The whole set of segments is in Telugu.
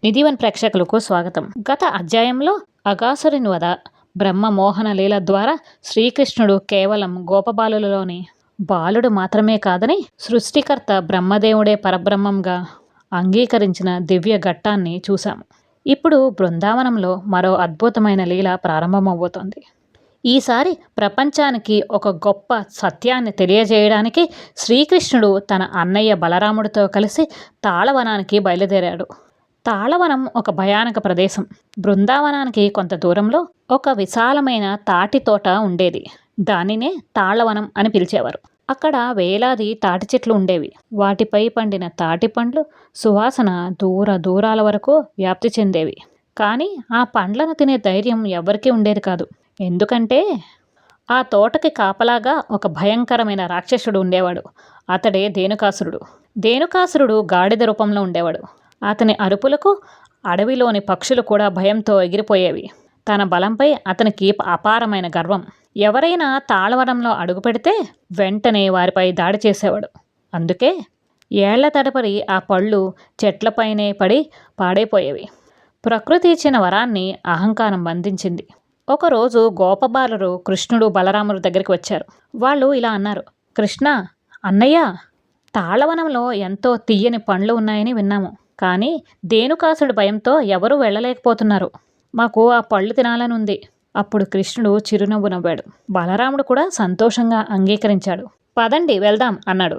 నిధివన్ ప్రేక్షకులకు స్వాగతం. గత అధ్యాయంలో అఘాసురుని వధ, బ్రహ్మ మోహన లీల ద్వారా శ్రీకృష్ణుడు కేవలం గోపబాలులలోని బాలుడు మాత్రమే కాదని సృష్టికర్త బ్రహ్మదేవుడే పరబ్రహ్మంగా అంగీకరించిన దివ్య ఘట్టాన్ని చూశాము. ఇప్పుడు బృందావనంలో మరో అద్భుతమైన లీల ప్రారంభమవుతోంది. ఈసారి ప్రపంచానికి ఒక గొప్ప సత్యాన్ని తెలియజేయడానికి శ్రీకృష్ణుడు తన అన్నయ్య బలరాముడితో కలిసి తాళవనానికి బయలుదేరాడు. తాళవనం ఒక భయానక ప్రదేశం. బృందావనానికి కొంత దూరంలో ఒక విశాలమైన తాటి తోట ఉండేది. దానినే తాళవనం అని పిలిచేవారు. అక్కడ వేలాది తాటి చెట్లు ఉండేవి. వాటిపై పండిన తాటి పండ్లు సువాసన దూర దూరాల వరకు వ్యాప్తి చెందేవి. కానీ ఆ పండ్లను తినే ధైర్యం ఎవరికీ ఉండేది కాదు. ఎందుకంటే ఆ తోటకి కాపలాగా ఒక భయంకరమైన రాక్షసుడు ఉండేవాడు. అతడే ధేనుకాసురుడు. ధేనుకాసురుడు గాడిద రూపంలో ఉండేవాడు. అతని అరుపులకు అడవిలోని పక్షులు కూడా భయంతో ఎగిరిపోయేవి. తన బలంపై అతనికి అపారమైన గర్వం. ఎవరైనా తాళవనంలో అడుగు పెడితే వెంటనే వారిపై దాడి చేసేవాడు. అందుకే ఏళ్ల తడపడి ఆ పళ్ళు చెట్లపైనే పడి పాడైపోయేవి. ప్రకృతి ఇచ్చిన వరాన్ని అహంకారం బంధించింది. ఒకరోజు గోపబాలురు కృష్ణుడు బలరాముడు దగ్గరికి వచ్చారు. వాళ్ళు ఇలా అన్నారు: కృష్ణ, అన్నయ్య, తాళవనంలో ఎంతో తీయని పండ్లు ఉన్నాయని విన్నాము. కానీ ధేనుకాసుడి భయంతో ఎవరూ వెళ్ళలేకపోతున్నారు. మాకు ఆ పళ్ళు తినాలని ఉంది. అప్పుడు కృష్ణుడు చిరునవ్వు నవ్వాడు. బలరాముడు కూడా సంతోషంగా అంగీకరించాడు. పదండి వెళ్దాం అన్నాడు.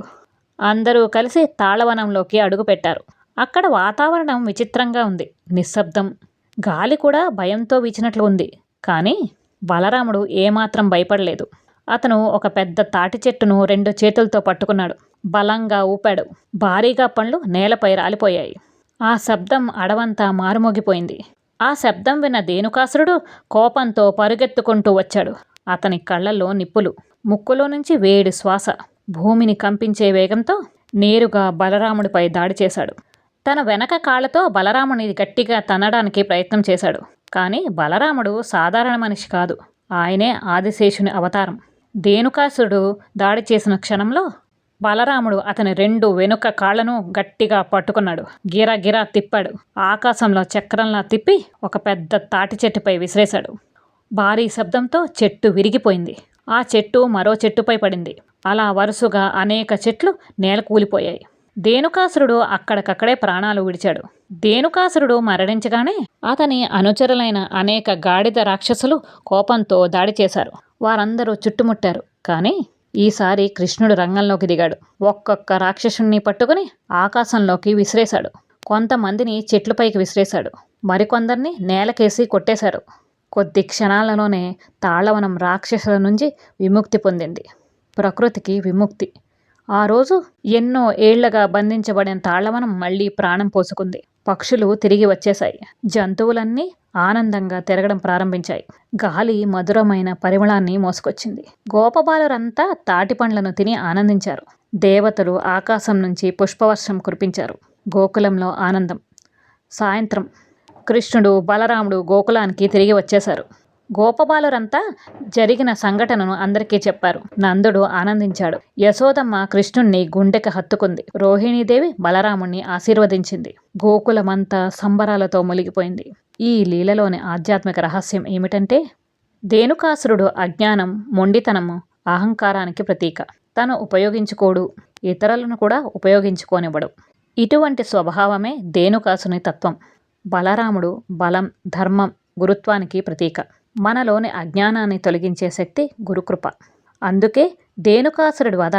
అందరూ కలిసి తాళవనంలోకి అడుగుపెట్టారు. అక్కడ వాతావరణం విచిత్రంగా ఉంది. నిశ్శబ్దం. గాలి కూడా భయంతో వీచినట్లు ఉంది. కానీ బలరాముడు ఏమాత్రం భయపడలేదు. అతను ఒక పెద్ద తాటి చెట్టును 2 చేతులతో పట్టుకున్నాడు. బలంగా ఊపాడు. భారీగా పండ్లు నేలపై రాలిపోయాయి. ఆ శబ్దం అడవంతా మారుమోగిపోయింది. ఆ శబ్దం విన్న ధేనుకాసురుడు కోపంతో పరుగెత్తుకుంటూ వచ్చాడు. అతని కళ్ళల్లో నిప్పులు, ముక్కులో నుంచి వేడి శ్వాస. భూమిని కంపించే వేగంతో నేరుగా బలరాముడిపై దాడి చేశాడు. తన వెనక కాళ్లతో బలరాముని గట్టిగా తన్నడానికి ప్రయత్నం చేశాడు. కానీ బలరాముడు సాధారణ మనిషి కాదు. ఆయనే ఆదిశేషుని అవతారం. ధేనుకాసురుడు దాడి చేసిన క్షణంలో బలరాముడు అతని 2 వెనుక కాళ్లను గట్టిగా పట్టుకున్నాడు. గిరగిరా తిప్పాడు. ఆకాశంలో చక్రంలా తిప్పి ఒక పెద్ద తాటి చెట్టుపై విసిరేశాడు. భారీ శబ్దంతో చెట్టు విరిగిపోయింది. ఆ చెట్టు మరో చెట్టుపై పడింది. అలా వరుసగా అనేక చెట్లు నేలకూలిపోయాయి. ధేనుకాసురుడు అక్కడికక్కడే ప్రాణాలు విడిచాడు. ధేనుకాసురుడు మరణించగానే అతని అనుచరులైన అనేక గాడిద రాక్షసులు కోపంతో దాడి చేశారు. వారందరూ చుట్టుముట్టారు. కానీ ఈసారి కృష్ణుడు రంగంలోకి దిగాడు. ఒక్కొక్క రాక్షసుణ్ణి పట్టుకుని ఆకాశంలోకి విసిరేశాడు. కొంతమందిని చెట్లపైకి విసిరేశాడు. మరికొందరిని నేలకేసి కొట్టేశారు. కొద్ది క్షణాలలోనే తాళవనం రాక్షసుల నుంచి విముక్తి పొందింది. ప్రకృతికి విముక్తి. ఆ రోజు ఎన్నో ఏళ్లగా బంధించబడిన తాళవనం మళ్లీ ప్రాణం పోసుకుంది. పక్షులు తిరిగి వచ్చేశాయి. జంతువులన్నీ ఆనందంగా తిరగడం ప్రారంభించాయి. గాలి మధురమైన పరిమళాన్ని మోసుకొచ్చింది. గోపబాలురంతా తాటి పండ్లను తిని ఆనందించారు. దేవతలు ఆకాశం నుంచి పుష్పవర్షం కురిపించారు. గోకులంలో ఆనందం. సాయంత్రం కృష్ణుడు బలరాముడు గోకులానికి తిరిగి వచ్చేశారు. గోపబాలురంతా జరిగిన సంఘటనను అందరికీ చెప్పారు. నందుడు ఆనందించాడు. యశోదమ్మ కృష్ణుణ్ణి గుండెకి హత్తుకుంది. రోహిణీదేవి బలరాముణ్ణి ఆశీర్వదించింది. గోకులమంతా సంబరాలతో మునిగిపోయింది. ఈ లీలలోని ఆధ్యాత్మిక రహస్యం ఏమిటంటే, ధేనుకాసురుడు అజ్ఞానం, మొండితనము, అహంకారానికి ప్రతీక. తను ఉపయోగించుకోడు, ఇతరులను కూడా ఉపయోగించుకోనివ్వడు. ఇటువంటి స్వభావమే ధేనుకాసుని తత్వం. బలరాముడు బలం, ధర్మం, గురుత్వానికి ప్రతీక. మనలోని అజ్ఞానాన్ని తొలగించే శక్తి గురుకృప. అందుకే ధేనుకాసురుడి వధ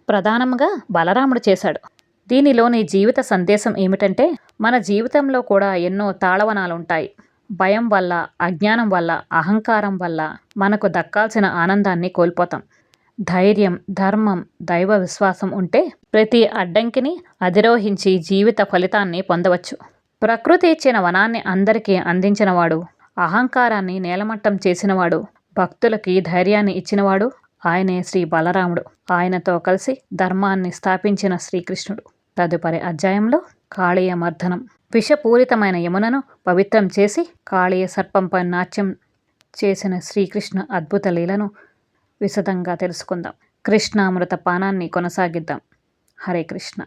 ప్రధానంగా బలరాముడు చేశాడు. దీనిలోని జీవిత సందేశం ఏమిటంటే, మన జీవితంలో కూడా ఎన్నో తాళవనాలుంటాయి. భయం వల్ల, అజ్ఞానం వల్ల, అహంకారం వల్ల మనకు దక్కాల్సిన ఆనందాన్ని కోల్పోతాం. ధైర్యం, ధర్మం, దైవ విశ్వాసం ఉంటే ప్రతి అడ్డంకిని అధిరోహించి జీవిత ఫలితాన్ని పొందవచ్చు. ప్రకృతి ఇచ్చిన వనాన్ని అందరికీ అందించినవాడు, అహంకారాన్ని నేలమట్టం చేసినవాడు, భక్తులకి ధైర్యాన్ని ఇచ్చినవాడు ఆయనే శ్రీ బలరాముడు. ఆయనతో కలిసి ధర్మాన్ని స్థాపించిన శ్రీకృష్ణుడు. తదుపరి అధ్యాయంలో కాళీయ మర్దనం. విషపూరితమైన యమునను పవిత్రం చేసి కాళీయ సర్పంపై నాట్యం చేసిన శ్రీకృష్ణ అద్భుత లీలను విశదంగా తెలుసుకుందాం. కృష్ణామృత పానాన్ని కొనసాగిద్దాం. హరే కృష్ణ.